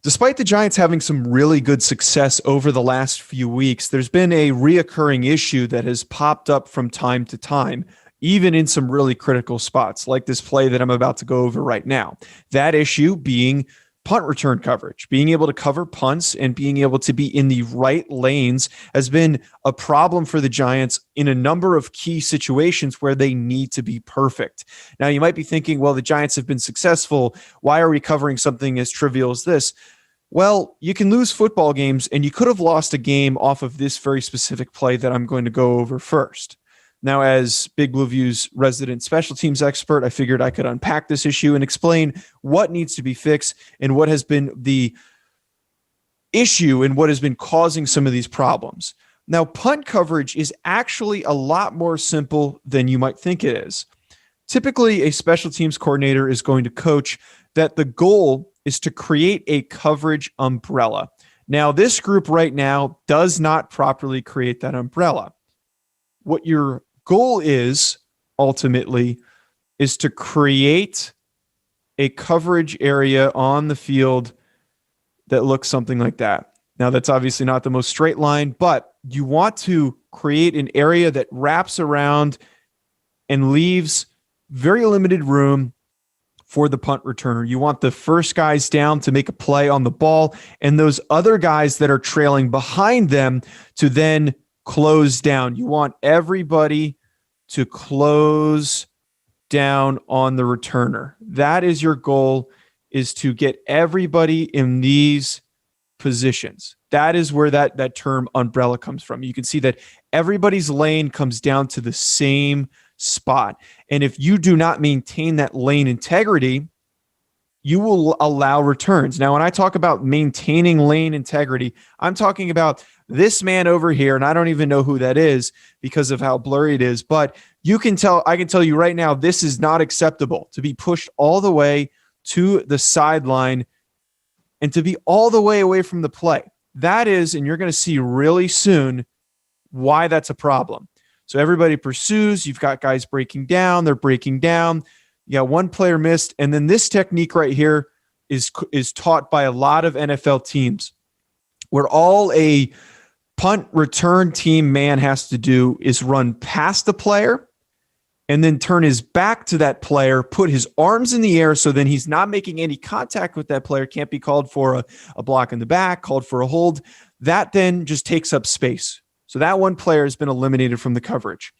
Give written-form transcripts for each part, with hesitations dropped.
Despite the Giants having some really good success over the last few weeks, there's been a reoccurring issue that has popped up from time to time, even in some really critical spots, like this play that I'm about to go over right now. That issue being punt return coverage. Being able to cover punts and being able to be in the right lanes has been a problem for the Giants in a number of key situations where they need to be perfect. Now, you might be thinking, well, the Giants have been successful. Why are we covering something as trivial as this? Well, you can lose football games, and you could have lost a game off of this very specific play that I'm going to go over first. Now, as Big Blue View's resident special teams expert, I figured I could unpack this issue and explain what needs to be fixed and what has been the issue and what has been causing some of these problems. Now, punt coverage is actually a lot more simple than you might think it is. Typically, a special teams coordinator is going to coach that the goal is to create a coverage umbrella. Now, this group right now does not properly create that umbrella. What your goal is ultimately is to create a coverage area on the field that looks something like that. Now, that's obviously not the most straight line, but you want to create an area that wraps around and leaves very limited room for the punt returner. You want the first guys down to make a play on the ball, and those other guys that are trailing behind them to then close down. You want everybody to close down on the returner. That is your goal, is to get everybody in these positions. That is where that term umbrella comes from. You can see that everybody's lane comes down to the same spot. And if you do not maintain that lane integrity, you will allow returns. Now, when I talk about maintaining lane integrity, I'm talking about this man over here, and I don't even know who that is because of how blurry it is, but I can tell you right now, this is not acceptable to be pushed all the way to the sideline and to be all the way away from the play. That is, and you're going to see really soon why that's a problem. So everybody pursues. You've got guys breaking down. They're breaking down. You got one player missed. And then this technique right here is taught by a lot of NFL teams, where all a punt return team man has to do is run past the player and then turn his back to that player, put his arms in the air so then he's not making any contact with that player, can't be called for a block in the back, called for a hold. That then just takes up space. So that one player has been eliminated from the coverage.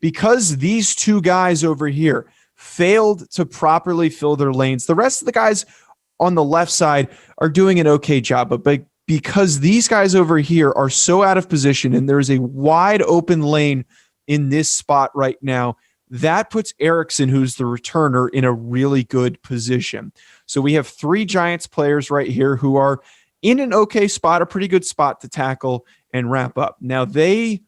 Because these two guys over here failed to properly fill their lanes, the rest of the guys on the left side are doing an okay job. But because these guys over here are so out of position and there is a wide open lane in this spot right now, that puts Erickson, who's the returner, in a really good position. So we have three Giants players right here who are in an okay spot, a pretty good spot to tackle and wrap up. Now they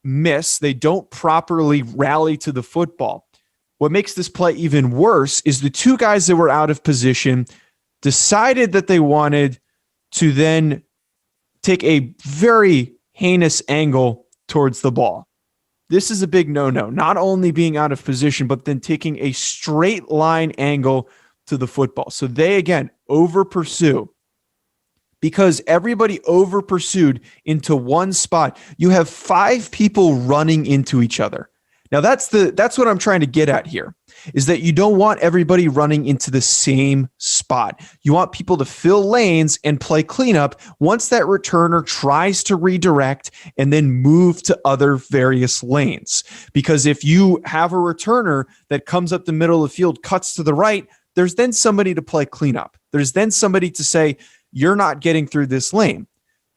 miss. They don't properly rally to the football. What makes this play even worse is the two guys that were out of position decided that they wanted to then take a very heinous angle towards the ball. This is a big no-no, not only being out of position, but then taking a straight line angle to the football. So they, again, over-pursue. Because everybody over-pursued into one spot, you have five people running into each other. Now, that's what I'm trying to get at here, is that you don't want everybody running into the same spot. You want people to fill lanes and play cleanup once that returner tries to redirect and then move to other various lanes. Because if you have a returner that comes up the middle of the field, cuts to the right, there's then somebody to play cleanup. There's then somebody to say, you're not getting through this lane.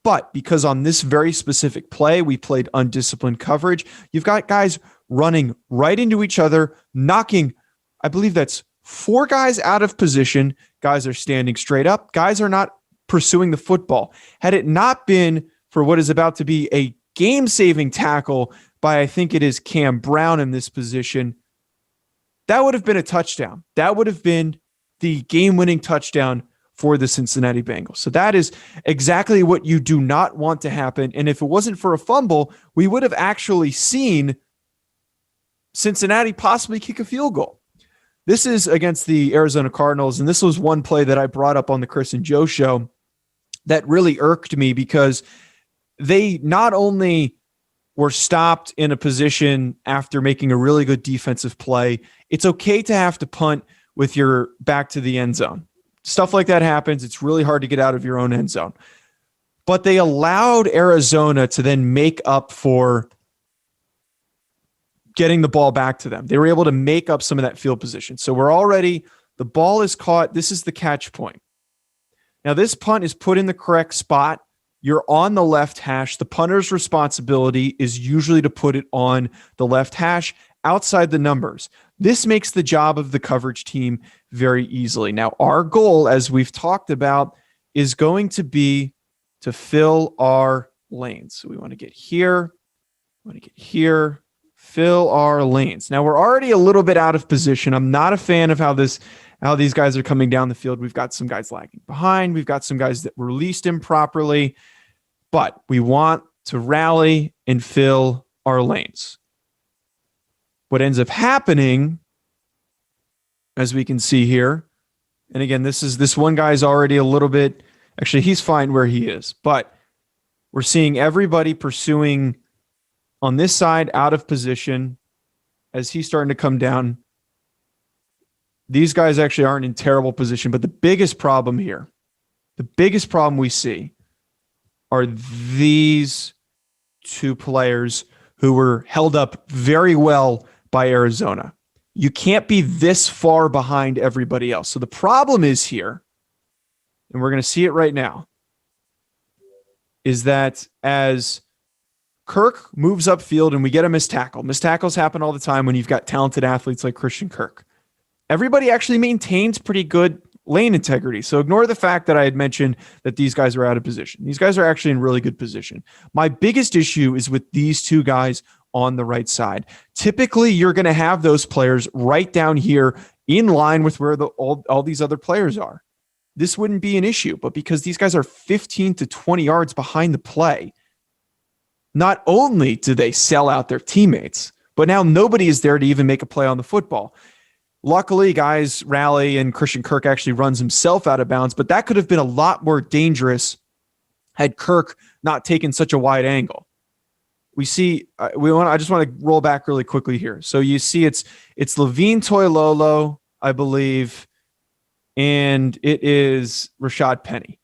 But because on this very specific play, we played undisciplined coverage, you've got guys running right into each other, knocking, I believe that's 4 guys out of position. Guys are standing straight up. Guys are not pursuing the football. Had it not been for what is about to be a game-saving tackle by, I think it is Cam Brown in this position, that would have been a touchdown. That would have been the game-winning touchdown for the Cincinnati Bengals. So that is exactly what you do not want to happen. And if it wasn't for a fumble, we would have actually seen Cincinnati possibly kick a field goal. This is against the Arizona Cardinals, and this was one play that I brought up on the Chris and Joe show that really irked me because they not only were stopped in a position after making a really good defensive play. It's okay to have to punt with your back to the end zone. Stuff like that happens. It's really hard to get out of your own end zone. But they allowed Arizona to then make up for getting the ball back to them. They were able to make up some of that field position. So the ball is caught. This is the catch point. Now, this punt is put in the correct spot. You're on the left hash. The punter's responsibility is usually to put it on the left hash outside the numbers. This makes the job of the coverage team very easily. Now, our goal, as we've talked about, is going to be to fill our lanes. So we want to get here, fill our lanes. Now, we're already a little bit out of position. I'm not a fan of how these guys are coming down the field. We've got some guys lagging behind. We've got some guys that released improperly, but we want to rally and fill our lanes. What ends up happening, as we can see here, and again, this one guy's already a little bit, actually, he's fine where he is, but we're seeing everybody pursuing on this side out of position as he's starting to come down. These guys actually aren't in terrible position, but the biggest problem here, the biggest problem we see are these two players who were held up very well by Arizona. You can't be this far behind everybody else. So the problem is here, and we're going to see it right now, is that as Kirk moves upfield and we get a missed tackle. Missed tackles happen all the time when you've got talented athletes like Christian Kirk. Everybody actually maintains pretty good lane integrity. So ignore the fact that I had mentioned that these guys are out of position. These guys are actually in really good position. My biggest issue is with these two guys on the right side. Typically, you're going to have those players right down here in line with where all these other players are. This wouldn't be an issue, but because these guys are 15 to 20 yards behind the play, not only do they sell out their teammates, but now nobody is there to even make a play on the football. Luckily, guys rally and Christian Kirk actually runs himself out of bounds, but that could have been a lot more dangerous had Kirk not taken such a wide angle. We see, I just want to roll back really quickly here. So you see it's Levine Toilolo, I believe, and it is Rashad Penny.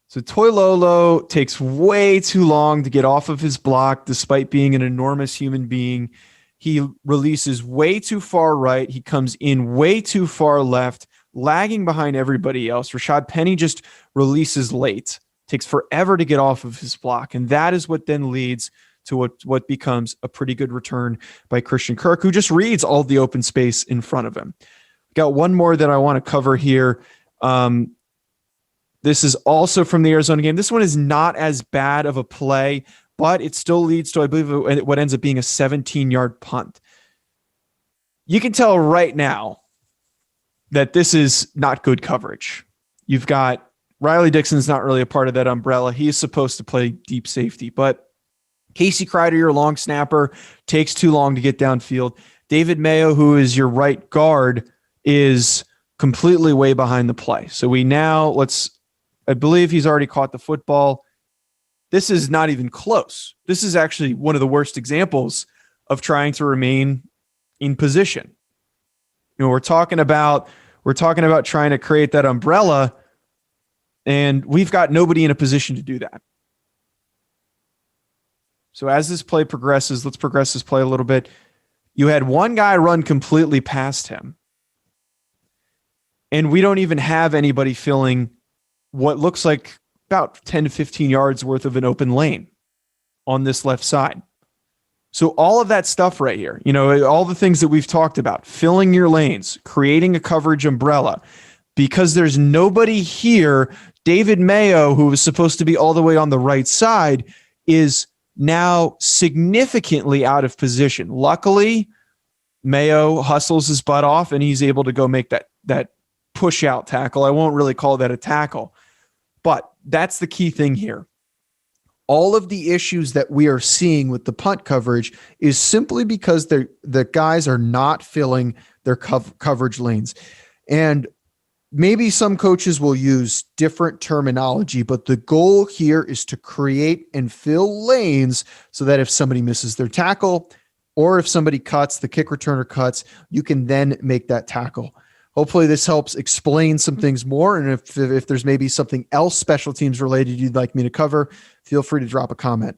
So Toilolo takes way too long to get off of his block despite being an enormous human being. He releases way too far right. He comes in way too far left, lagging behind everybody else. Rashad Penny just releases late. Takes forever to get off of his block. And that is what then leads to what becomes a pretty good return by Christian Kirk, who just reads all the open space in front of him. Got one more that I want to cover here. This is also from the Arizona game. This one is not as bad of a play, but it still leads to, I believe, what ends up being a 17-yard punt. You can tell right now that this is not good coverage. You've got Riley Dixon's not really a part of that umbrella. He is supposed to play deep safety, but Casey Kreider, your long snapper, takes too long to get downfield. David Mayo, who is your right guard, is completely way behind the play. So I believe he's already caught the football. This is not even close. This is actually one of the worst examples of trying to remain in position. You know, we're talking about trying to create that umbrella, and we've got nobody in a position to do that. So as this play progresses, let's progress this play a little bit. You had one guy run completely past him, and we don't even have anybody filling what looks like about 10 to 15 yards worth of an open lane on this left side. So all of that stuff right here, you know, all the things that we've talked about, filling your lanes, creating a coverage umbrella, because there's nobody here. David Mayo, who was supposed to be all the way on the right side, is now significantly out of position. Luckily, Mayo hustles his butt off and he's able to go make that push out tackle. I won't really call that a tackle, but that's the key thing here. All of the issues that we are seeing with the punt coverage is simply because the guys are not filling their coverage lanes. And maybe some coaches will use different terminology, but the goal here is to create and fill lanes so that if somebody misses their tackle or if somebody cuts, the kick returner cuts, you can then make that tackle. Hopefully this helps explain some things more. And if there's maybe something else special teams related you'd like me to cover, feel free to drop a comment.